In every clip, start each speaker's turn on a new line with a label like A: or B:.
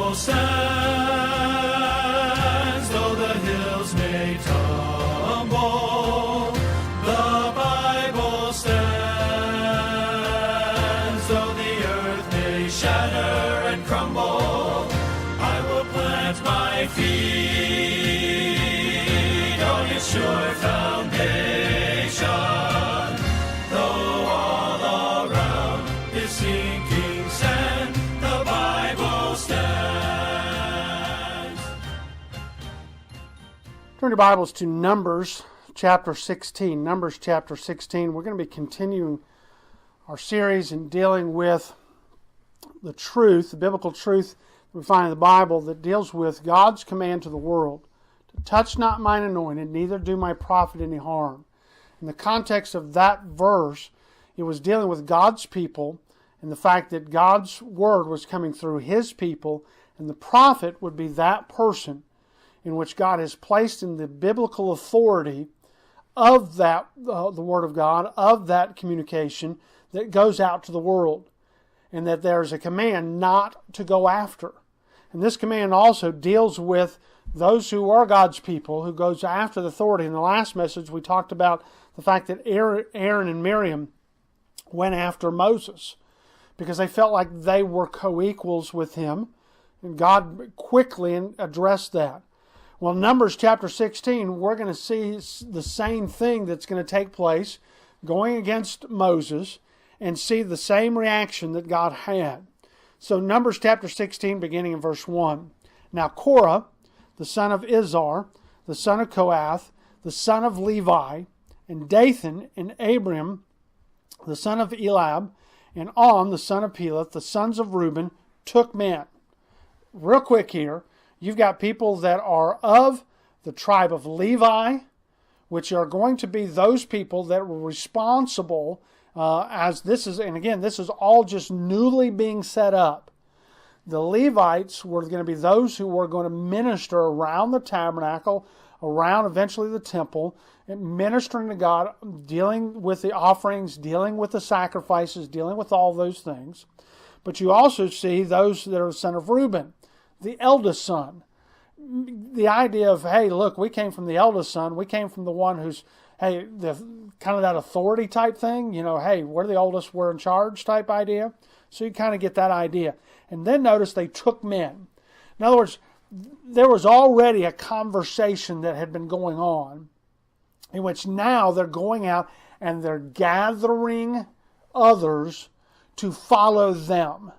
A: Bible stands, though the hills may tumble. The Bible stands, though the earth may shatter and crumble. I will plant my feet on its sure foundation, though all around is sinking sand. The Bible stands.
B: Turn your Bibles to Numbers chapter 16. Numbers chapter 16. We're going to be continuing our series in dealing with the truth, the biblical truth that we find in the Bible that deals with God's command to the world to touch not mine anointed, neither do my prophet any harm. In the context of that verse, it was dealing with God's people and the fact that God's word was coming through his people, and the prophet would be that person in which God has placed in the biblical authority of that, the word of God, of that communication that goes out to the world, and that there's a command not to go after. And this command also deals with those who are God's people, who goes after the authority. In the last message, we talked about the fact that Aaron and Miriam went after Moses because they felt like they were co-equals with him, and God quickly addressed that. Well, in Numbers chapter 16, we're going to see the same thing that's going to take place going against Moses and see the same reaction that God had. So Numbers chapter 16, beginning in verse 1. Now Korah, the son of Izhar, the son of Kohath, the son of Levi, and Dathan and Abiram, the son of Eliab, and On, the son of Peleth, the sons of Reuben, took men. Real quick here, you've got people that are of the tribe of Levi, which are going to be those people that were responsible as this is, and again, this is all just newly being set up. The Levites were going to be those who were going to minister around the tabernacle, around eventually the temple, and ministering to God, dealing with the offerings, dealing with the sacrifices, dealing with all those things. But you also see those that are the son of Reuben, the eldest son. The idea of, hey, look, we came from the eldest son. We came from the one who's, hey, the kind of that authority type thing. You know, hey, we're the oldest, we're in charge type idea. So you kind of get that idea. And then notice they took men. In other words, there was already a conversation that had been going on in which now they're going out and they're gathering others to follow them.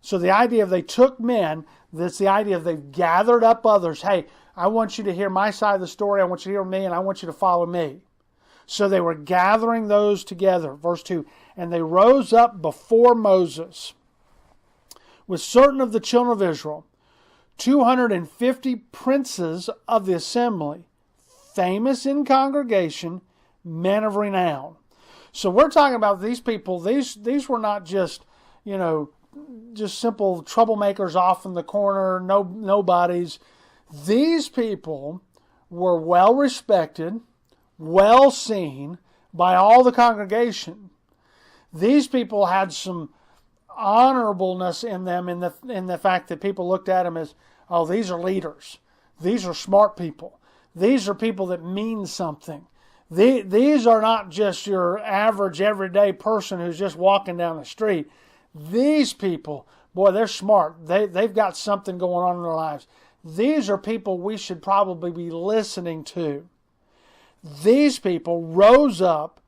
B: So the idea of they took men, that's the idea of they've gathered up others. Hey, I want you to hear my side of the story. I want you to hear me, and I want you to follow me. So they were gathering those together. Verse 2, and they rose up before Moses with certain of the children of Israel, 250 princes of the assembly, famous in congregation, men of renown. So we're talking about these people. These were not just, just simple troublemakers off in the corner, nobodies. These people were well respected, well seen by all the congregation. These people had some honorableness in them in the fact that people looked at them as, oh, these are leaders. These are smart people. These are people that mean something. These are not just your average everyday person who's just walking down the street. These people, boy, they're smart. They've got something going on in their lives. These are people we should probably be listening to. These people rose up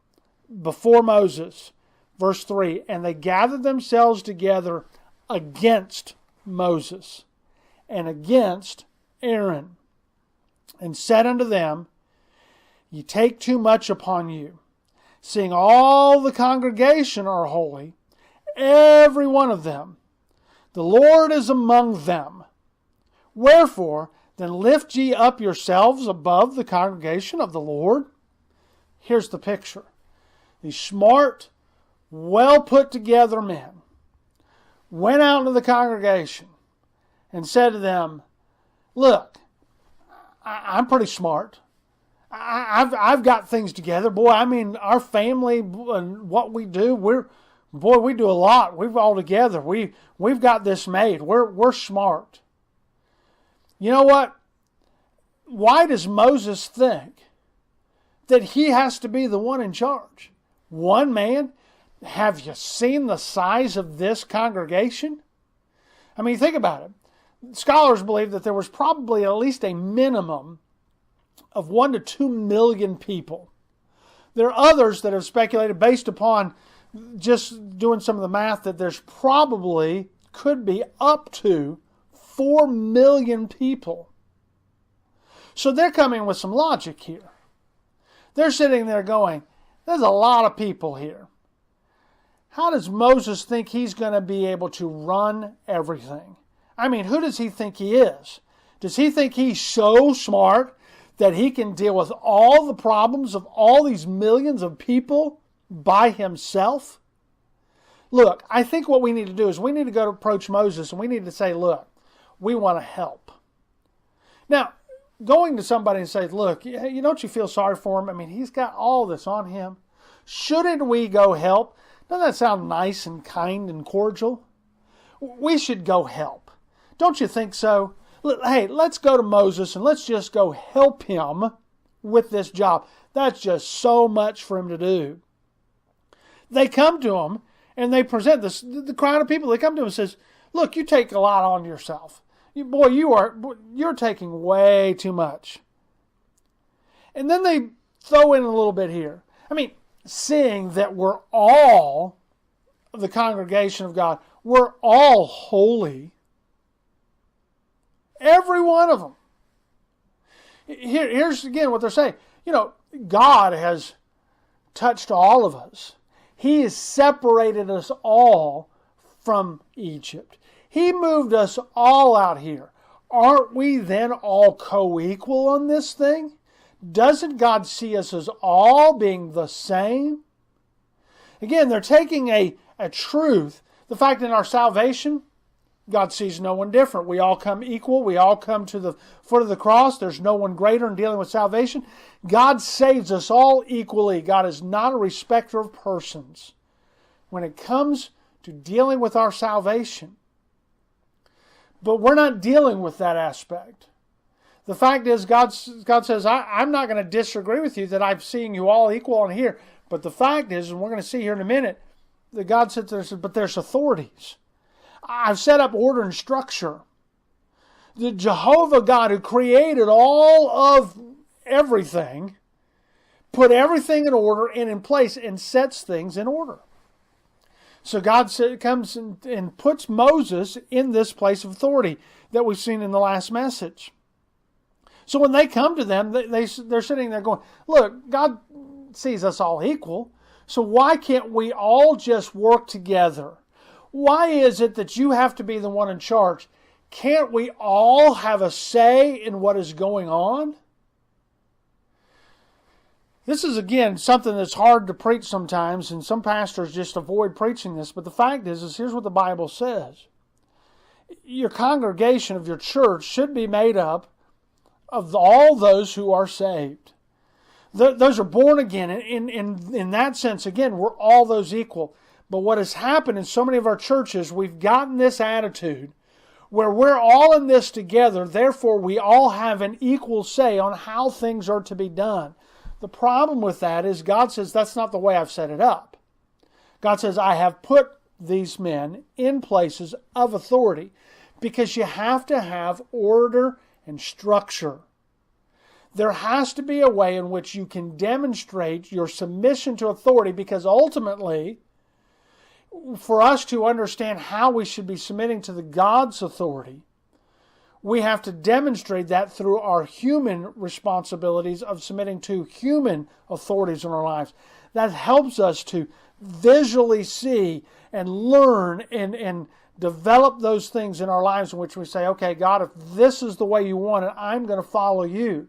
B: before Moses, verse 3, and they gathered themselves together against Moses and against Aaron, and said unto them, Ye take too much upon you, seeing all the congregation are holy, every one of them. The Lord is among them. Wherefore, then lift ye up yourselves above the congregation of the Lord. Here's the picture. These smart, well put together men went out into the congregation and said to them, look, I'm pretty smart. I've got things together. Boy, I mean, our family and what we do, Boy, we do a lot. We've all together. We've got this made. We're smart. You know what? Why does Moses think that he has to be the one in charge? One man? Have you seen the size of this congregation? I mean, think about it. Scholars believe that there was probably at least a minimum of 1 to 2 million people. There are others that have speculated based upon just doing some of the math that there's probably could be up to 4 million people. So they're coming with some logic here. They're sitting there going, there's a lot of people here. How does Moses think he's going to be able to run everything? I mean, who does he think he is? Does he think he's so smart that he can deal with all the problems of all these millions of people by himself? Look, I think what we need to do is we need to go to approach Moses and we need to say, look, we want to help. Now, going to somebody and say, look, don't you feel sorry for him? I mean, he's got all this on him. Shouldn't we go help? Doesn't that sound nice and kind and cordial? We should go help. Don't you think so? Hey, let's go to Moses and let's just go help him with this job. That's just so much for him to do. They come to him and they present this. The crowd of people, they come to him and says, look, you take a lot on yourself. You're taking way too much. And then they throw in a little bit here. I mean, seeing that we're all the congregation of God, we're all holy. Every one of them. Here's again what they're saying. God has touched all of us. He has separated us all from Egypt. He moved us all out here. Aren't we then all co-equal on this thing? Doesn't God see us as all being the same? Again, they're taking a truth, the fact in our salvation, God sees no one different. We all come equal. We all come to the foot of the cross. There's no one greater in dealing with salvation. God saves us all equally. God is not a respecter of persons when it comes to dealing with our salvation. But we're not dealing with that aspect. The fact is, God says, I'm not going to disagree with you that I'm seeing you all equal on here. But the fact is, and we're going to see here in a minute, that God sits there and says, but there's authorities. I've set up order and structure. The Jehovah God who created all of everything, put everything in order and in place and sets things in order. So God comes and puts Moses in this place of authority that we've seen in the last message. So when they come to them, they're sitting there going, look, God sees us all equal, so why can't we all just work together? Why is it that you have to be the one in charge? Can't we all have a say in what is going on? This is, again, something that's hard to preach sometimes, and some pastors just avoid preaching this. But the fact is here's what the Bible says. Your congregation of your church should be made up of all those who are saved. Those are born again. In that sense, again, we're all those equal. But what has happened in so many of our churches, we've gotten this attitude where we're all in this together, therefore we all have an equal say on how things are to be done. The problem with that is God says that's not the way I've set it up. God says I have put these men in places of authority because you have to have order and structure. There has to be a way in which you can demonstrate your submission to authority, because ultimately, for us to understand how we should be submitting to the God's authority, we have to demonstrate that through our human responsibilities of submitting to human authorities in our lives. That helps us to visually see and learn and develop those things in our lives in which we say, okay, God, if this is the way you want it, I'm going to follow you.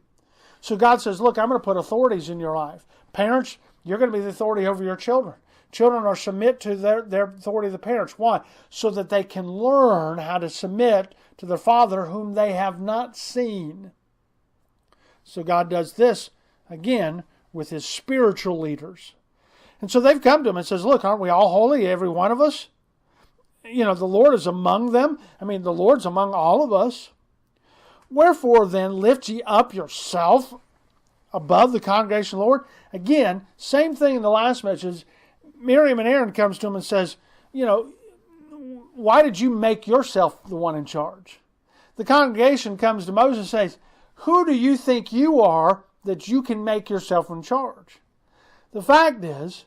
B: So God says, look, I'm going to put authorities in your life. Parents, you're going to be the authority over your children. Children are submit to their authority of the parents. Why? So that they can learn how to submit to their Father whom they have not seen. So God does this, again, with His spiritual leaders. And so they've come to him and says, look, aren't we all holy, every one of us? The Lord is among them. The Lord's among all of us. Wherefore then lift ye up yourself above the congregation of the Lord. Again, same thing in the last message. Miriam and Aaron comes to him and says, why did you make yourself the one in charge? The congregation comes to Moses and says, who do you think you are that you can make yourself in charge? The fact is,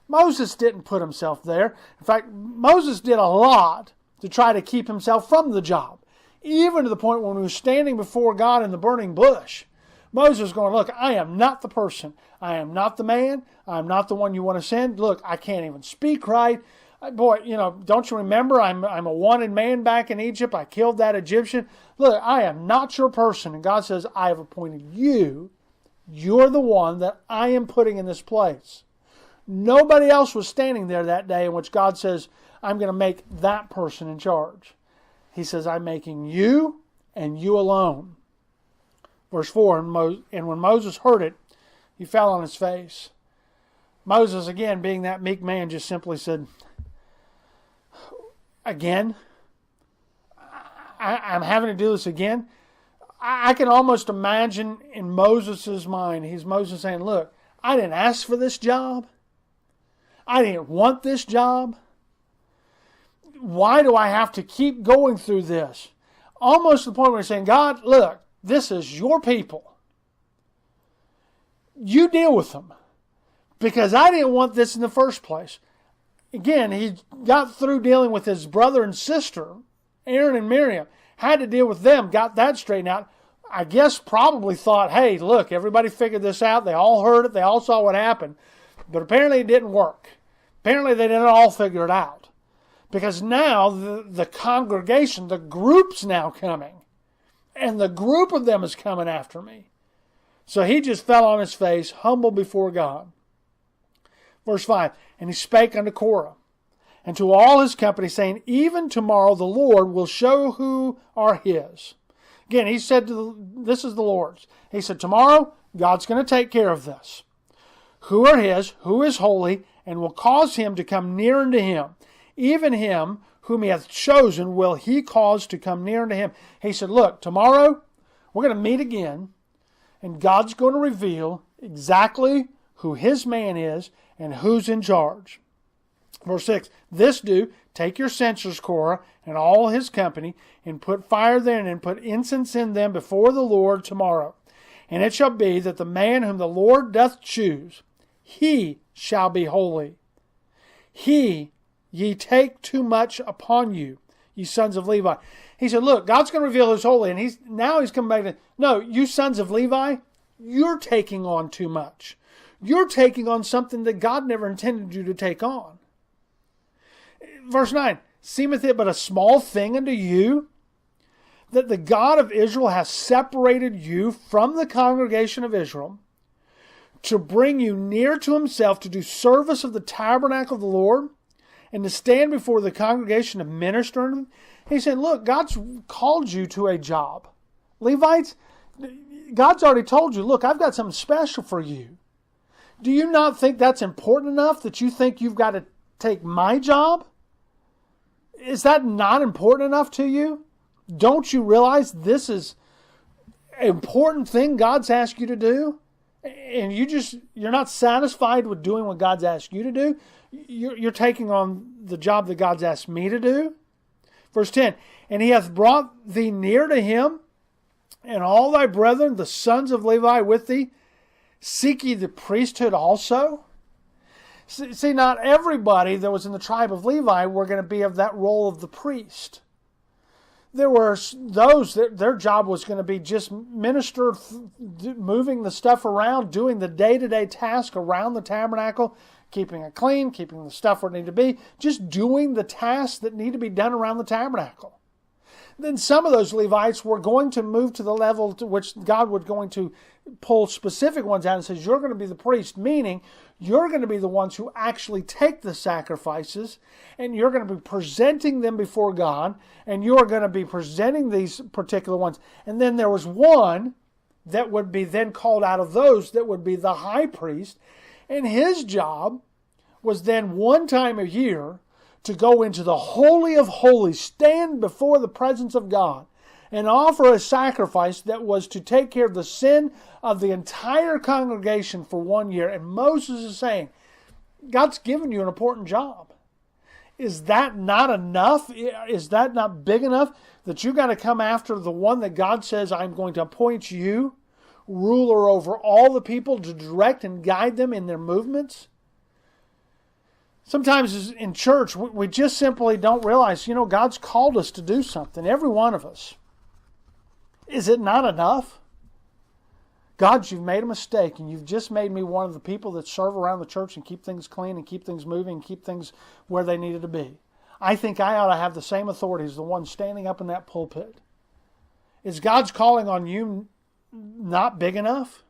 B: Moses didn't put himself there. In fact, Moses did a lot to try to keep himself from the job. Even to the point when he was standing before God in the burning bush, Moses was going, look, I am not the person. I am not the man. I am not the one you want to send. Look, I can't even speak right. Boy, don't you remember I'm a wanted man back in Egypt? I killed that Egyptian. Look, I am not your person. And God says, I have appointed you. You're the one that I am putting in this place. Nobody else was standing there that day in which God says, I'm going to make that person in charge. He says, I'm making you and you alone. Verse 4, and when Moses heard it, he fell on his face. Moses, again, being that meek man, just simply said, again? I'm having to do this again? I can almost imagine in Moses' mind, Moses saying, look, I didn't ask for this job. I didn't want this job. Why do I have to keep going through this? Almost to the point where he's saying, God, look, this is your people. You deal with them. Because I didn't want this in the first place. Again, he got through dealing with his brother and sister, Aaron and Miriam. Had to deal with them, got that straightened out. I guess probably thought, hey, look, everybody figured this out. They all heard it. They all saw what happened. But apparently it didn't work. Apparently they didn't all figure it out. Because now the congregation, the group's now coming. And the group of them is coming after me. So he just fell on his face, humble before God. Verse 5, and he spake unto Korah, and to all his company, saying, even tomorrow the Lord will show who are his. Again, he said, this is the Lord's. He said, tomorrow, God's going to take care of this. Who are his, who is holy, and will cause him to come near unto him. Even him whom he hath chosen will he cause to come near unto him. He said, look, tomorrow, we're going to meet again, and God's going to reveal exactly who his man is and who's in charge. Verse 6, this do, take your censers, Korah, and all his company, and put fire therein, and put incense in them before the Lord tomorrow. And it shall be that the man whom the Lord doth choose, he shall be holy. Ye take too much upon you, ye sons of Levi. He said, look, God's going to reveal who's holy. And he's coming back to, no, you sons of Levi, you're taking on too much. You're taking on something that God never intended you to take on. Verse 9, seemeth it but a small thing unto you that the God of Israel hath separated you from the congregation of Israel to bring you near to himself to do service of the tabernacle of the Lord and to stand before the congregation and minister unto them? He said, look, God's called you to a job. Levites, God's already told you, look, I've got something special for you. Do you not think that's important enough that you think you've got to take my job? Is that not important enough to you? Don't you realize this is an important thing God's asked you to do? And you're not satisfied with doing what God's asked you to do? You're taking on the job that God's asked me to do? Verse 10, and he hath brought thee near to him, and all thy brethren, the sons of Levi, with thee. Seek ye the priesthood also? See, not everybody that was in the tribe of Levi were going to be of that role of the priest. There were those that their job was going to be just minister, moving the stuff around, doing the day-to-day task around the tabernacle, keeping it clean, keeping the stuff where it needed to be, just doing the tasks that need to be done around the tabernacle. Then some of those Levites were going to move to the level to which God was going to pull specific ones out and says, you're going to be the priest, meaning you're going to be the ones who actually take the sacrifices, and you're going to be presenting them before God, and you're going to be presenting these particular ones. And then there was one that would be then called out of those that would be the high priest, and his job was then one time a year to go into the Holy of Holies, stand before the presence of God, and offer a sacrifice that was to take care of the sin of the entire congregation for 1 year. And Moses is saying, God's given you an important job. Is that not enough? Is that not big enough that you got to come after the one that God says, I'm going to appoint you, ruler over all the people, to direct and guide them in their movements? Sometimes in church, we just simply don't realize, God's called us to do something, every one of us. Is it not enough? God, you've made a mistake, and you've just made me one of the people that serve around the church and keep things clean and keep things moving and keep things where they needed to be. I think I ought to have the same authority as the one standing up in that pulpit. Is God's calling on you not big enough?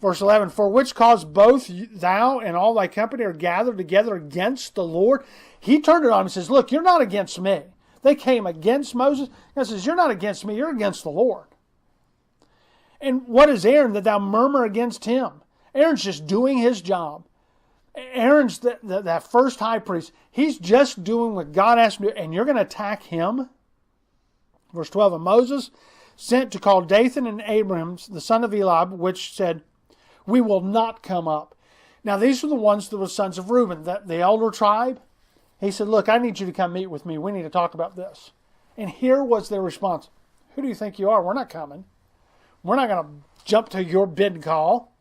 B: Verse 11, for which cause both thou and all thy company are gathered together against the Lord. He turned it on him and says, look, you're not against me. They came against Moses. God says, you're not against me, you're against the Lord. And what is Aaron that thou murmur against him? Aaron's just doing his job. Aaron's that first high priest. He's just doing what God asked him to do, and you're going to attack him? Verse 12, and Moses sent to call Dathan and Abiram, the son of Eliab, which said, we will not come up. Now these were the ones that were sons of Reuben, the elder tribe. He said, look, I need you to come meet with me. We need to talk about this. And here was their response. Who do you think you are? We're not coming. We're not going to jump to your bid call.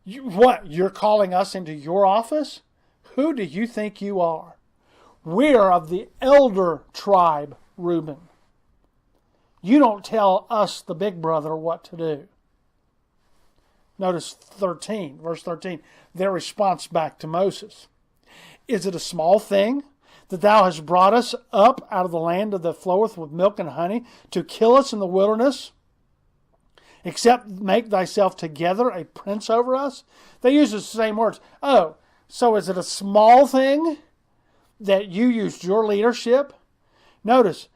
B: What? You're calling us into your office? Who do you think you are? We're of the elder tribe, Reuben. You don't tell us, the big brother, what to do. Notice 13, verse 13, their response back to Moses. Is it a small thing that thou hast brought us up out of the land that floweth with milk and honey to kill us in the wilderness, except make thyself together a prince over us? They use the same words. Oh, so is it a small thing that you used your leadership? Notice,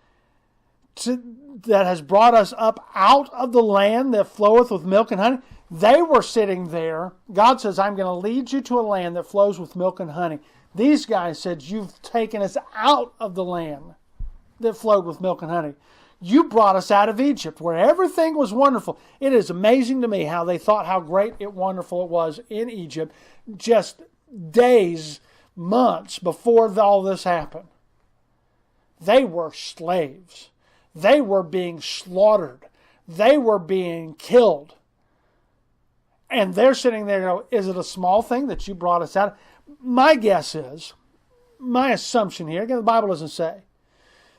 B: that has brought us up out of the land that floweth with milk and honey. They were sitting there. God says, I'm going to lead you to a land that flows with milk and honey. These guys said, you've taken us out of the land that flowed with milk and honey. You brought us out of Egypt, where everything was wonderful. It is amazing to me how they thought how great and wonderful it was in Egypt just days, months before all this happened. They were slaves. They were being slaughtered. They were being killed. And they're sitting there going, is it a small thing that you brought us out? My guess is, my assumption here, again, the Bible doesn't say,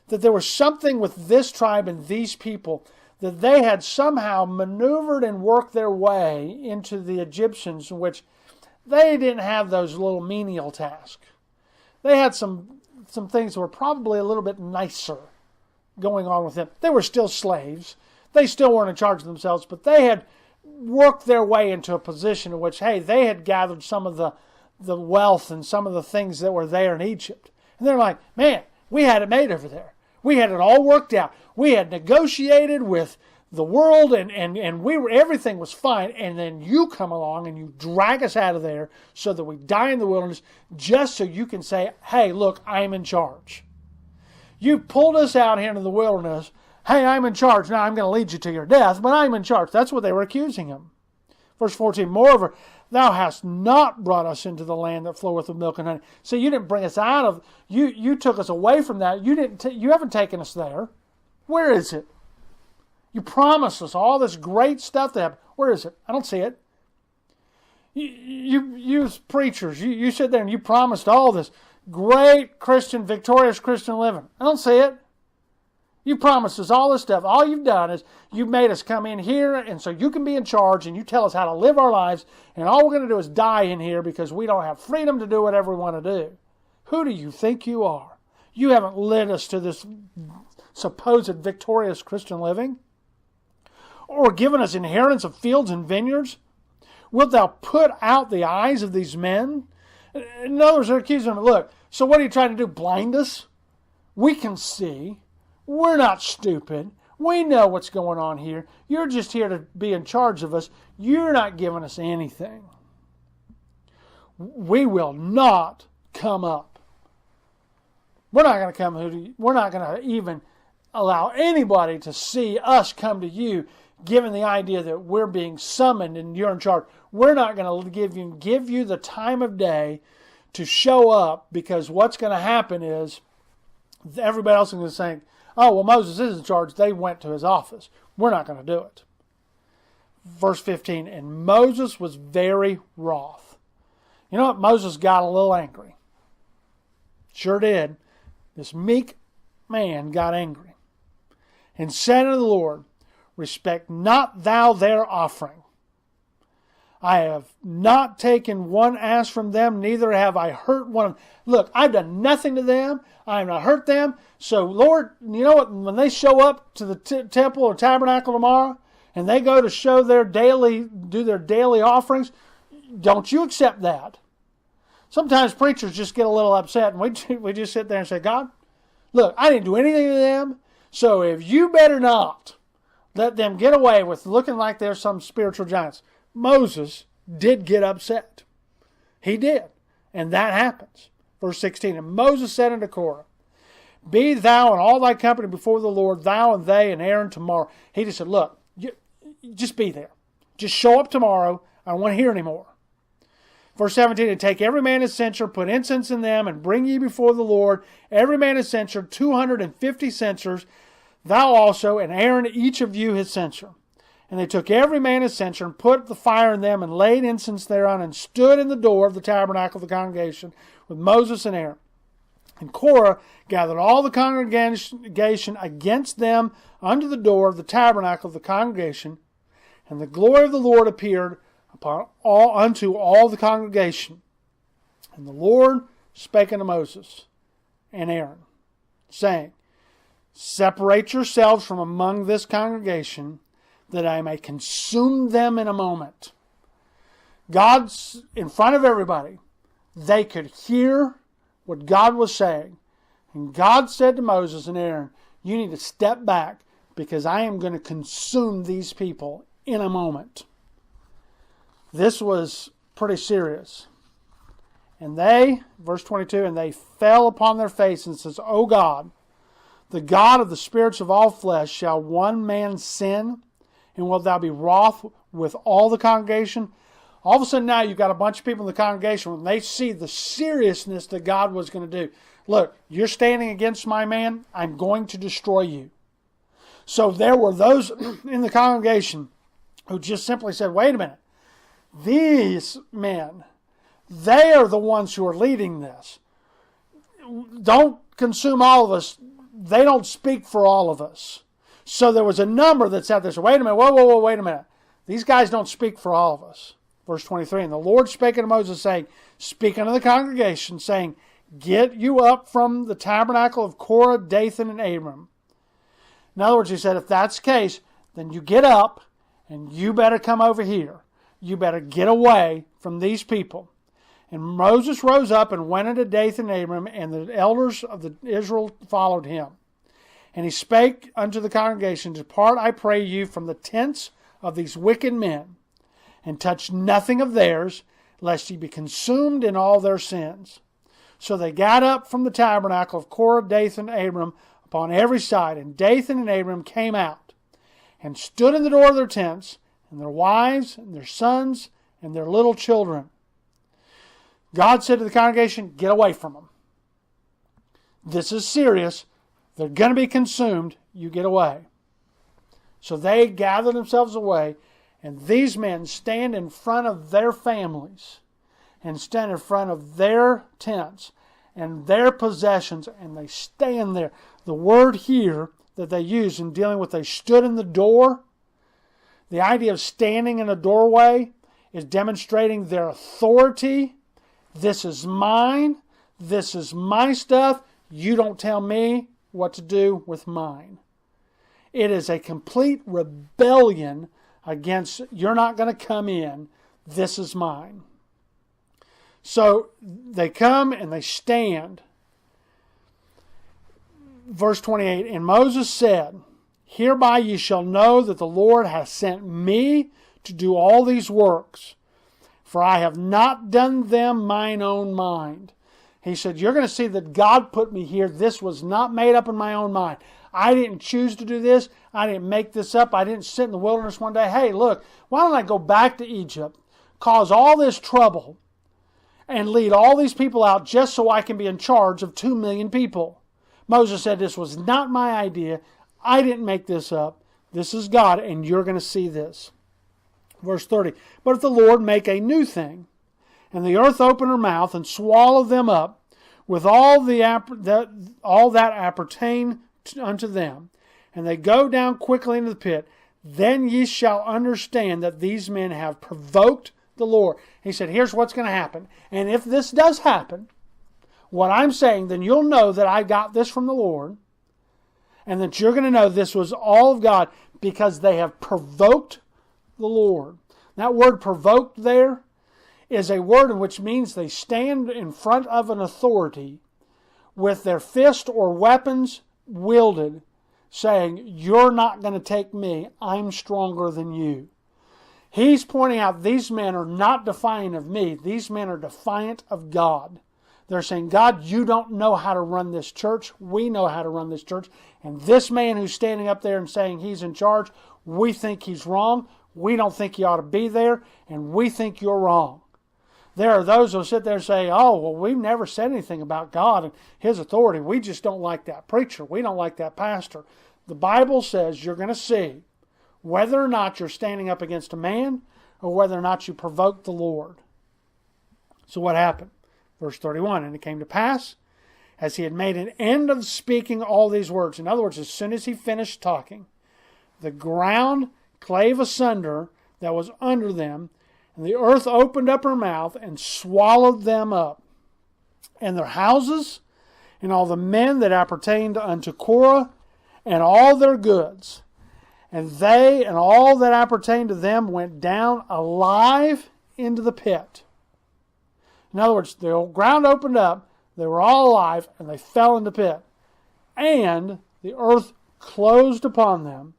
B: that there was something with this tribe and these people that they had somehow maneuvered and worked their way into the Egyptians, in which they didn't have those little menial tasks. They had some things that were probably a little bit nicer going on with them. They were still slaves. They still weren't in charge of themselves, but they had worked their way into a position in which, hey, they had gathered some of the wealth and some of the things that were there in Egypt. And they're like, man, we had it made over there. We had it all worked out. We had negotiated with the world and we were, everything was fine. And then you come along and you drag us out of there so that we die in the wilderness just so you can say, hey, look, I'm in charge. You pulled us out here into the wilderness. Hey, I'm in charge. Now I'm going to lead you to your death, but I'm in charge. That's what they were accusing him. Verse 14, moreover, thou hast not brought us into the land that floweth with milk and honey. So you didn't bring us out of, you took us away from that. You haven't taken us there. Where is it? You promised us all this great stuff that happened. Where is it? I don't see it. You as preachers, you sit there and you promised all this great Christian, victorious Christian living. I don't see it. You promised us all this stuff. All you've done is you've made us come in here and so you can be in charge and you tell us how to live our lives, and all we're going to do is die in here because we don't have freedom to do whatever we want to do. Who do you think you are? You haven't led us to this supposed victorious Christian living or given us inheritance of fields and vineyards. Wilt thou put out the eyes of these men? In other words, they're accusing them. Look, so what are you trying to do? Blind us? We can see. We're not stupid. We know what's going on here. You're just here to be in charge of us. You're not giving us anything. we will not come up. We're not going to come. We're not going to even allow anybody to see us come to you, given the idea that we're being summoned and you're in charge. We're not going to give you the time of day to show up, because what's going to happen is everybody else is going to say, oh, well, Moses is in charge. They went to his office. We're not going to do it. Verse 15, and Moses was very wroth. You know what? Moses got a little angry. Sure did. This meek man got angry and said unto the Lord, respect not thou their offering. I have not taken one ass from them, neither have I hurt one of them. Look, I've done nothing to them. I have not hurt them. So, Lord, you know what? When they show up to the temple or tabernacle tomorrow, and they go to do their daily offerings, don't you accept that. Sometimes preachers just get a little upset, and we just sit there and say, God, look, I didn't do anything to them, so if you better not let them get away with looking like they're some spiritual giants. Moses did get upset. He did. And that happens. Verse 16, and Moses said unto Korah, be thou and all thy company before the Lord, thou and they and Aaron tomorrow. He just said, look, just be there. Just show up tomorrow. I don't want to hear anymore. Verse 17, and take every man his censer, put incense in them, and bring ye before the Lord every man his censer, 250 censers, thou also, and Aaron each of you his censer. And they took every man his censer, and put the fire in them, and laid incense thereon, and stood in the door of the tabernacle of the congregation with Moses and Aaron. And Korah gathered all the congregation against them unto the door of the tabernacle of the congregation, and the glory of the Lord appeared unto all the congregation. And the Lord spake unto Moses and Aaron, saying, separate yourselves from among this congregation, that I may consume them in a moment. God's in front of everybody. They could hear what God was saying. And God said to Moses and Aaron, you need to step back, because I am going to consume these people in a moment. This was pretty serious. And they, verse 22, and they fell upon their faces and says, O God, the God of the spirits of all flesh, shall one man sin? And wilt thou be wroth with all the congregation? All of a sudden now you've got a bunch of people in the congregation, when they see the seriousness that God was going to do. Look, you're standing against my man, I'm going to destroy you. So there were those in the congregation who just simply said, wait a minute. These men, they are the ones who are leading this. Don't consume all of us. They don't speak for all of us. So there was a number that sat there. So wait a minute, whoa, wait a minute. These guys don't speak for all of us. Verse 23, and the Lord spake unto Moses, saying, speak unto the congregation, saying, get you up from the tabernacle of Korah, Dathan, and Abiram. In other words, he said, if that's the case, then you get up, and you better come over here. You better get away from these people. And Moses rose up and went unto Dathan and Abiram, and the elders of Israel followed him. And he spake unto the congregation, depart, I pray you, from the tents of these wicked men, and touch nothing of theirs, lest ye be consumed in all their sins. So they got up from the tabernacle of Korah, Dathan, and Abiram upon every side. And Dathan and Abiram came out, and stood in the door of their tents, and their wives, and their sons, and their little children. God said to the congregation, get away from them. This is serious. They're going to be consumed. You get away. So they gather themselves away, and these men stand in front of their families, and stand in front of their tents and their possessions, and they stand there. The word here that they use in dealing with they stood in the door, the idea of standing in a doorway is demonstrating their authority. This is mine. This is my stuff. You don't tell me what to do with mine. It is a complete rebellion against, you're not going to come in. This is mine. So they come and they stand. Verse 28, and Moses said, hereby ye shall know that the Lord hath sent me to do all these works. for I have not done them mine own mind. He said, you're going to see that God put me here. This was not made up in my own mind. I didn't choose to do this. I didn't make this up. I didn't sit in the wilderness one day. Hey, look, why don't I go back to Egypt, cause all this trouble, and lead all these people out just so I can be in charge of 2 million people? Moses said, this was not my idea. I didn't make this up. This is God, and you're going to see this. Verse 30, but if the Lord make a new thing, and the earth open her mouth and swallow them up with all that appertain unto them, and they go down quickly into the pit, then ye shall understand that these men have provoked the Lord. He said, here's what's going to happen. And if this does happen, what I'm saying, then you'll know that I got this from the Lord, and that you're going to know this was all of God, because they have provoked the Lord. That word provoked there is a word in which means they stand in front of an authority with their fist or weapons wielded, saying, you're not going to take me. I'm stronger than you. He's pointing out these men are not defiant of me. These men are defiant of God. They're saying, God, you don't know how to run this church. We know how to run this church. And this man who's standing up there and saying he's in charge, we think he's wrong. We don't think he ought to be there. And we think you're wrong. There are those who sit there and say, oh, well, we've never said anything about God and his authority. We just don't like that preacher. We don't like that pastor. The Bible says you're going to see whether or not you're standing up against a man or whether or not you provoke the Lord. So what happened? Verse 31, and it came to pass, as he had made an end of speaking all these words. In other words, as soon as he finished talking, the ground clave asunder that was under them, and the earth opened up her mouth and swallowed them up, and their houses, and all the men that appertained unto Korah, and all their goods. And they and all that appertained to them went down alive into the pit. In other words, the ground opened up, they were all alive, and they fell into the pit. And the earth closed upon them,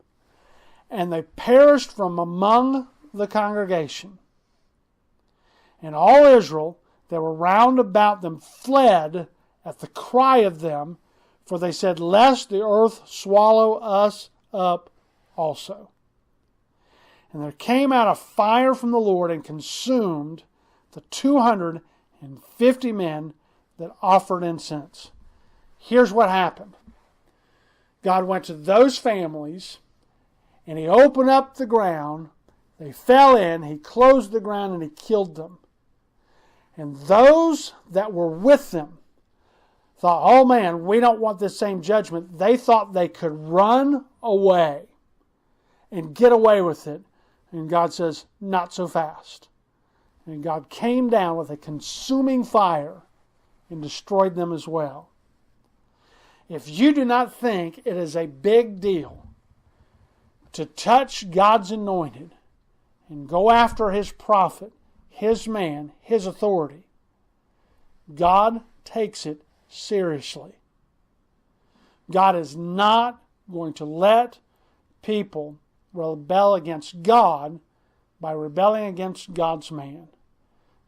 B: and they perished from among the congregation. And all Israel that were round about them fled at the cry of them, for they said, lest the earth swallow us up also. And there came out a fire from the Lord and consumed the 250 men that offered incense. Here's what happened. God went to those families, and he opened up the ground. They fell in, he closed the ground, and he killed them. And those that were with them thought, oh man, we don't want this same judgment. They thought they could run away and get away with it. And God says, not so fast. And God came down with a consuming fire and destroyed them as well. If you do not think it is a big deal to touch God's anointed and go after his prophet, his man, his authority, God takes it seriously. God is not going to let people rebel against God by rebelling against God's man.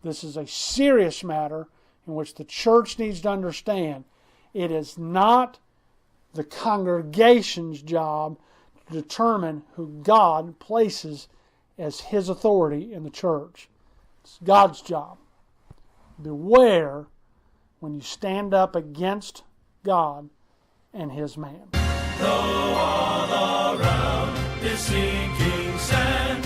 B: This is a serious matter in which the church needs to understand. It is not the congregation's job to determine who God places as his authority in the church. It's God's job. Beware when you stand up against God and his man.
A: Though all around is sinking sand,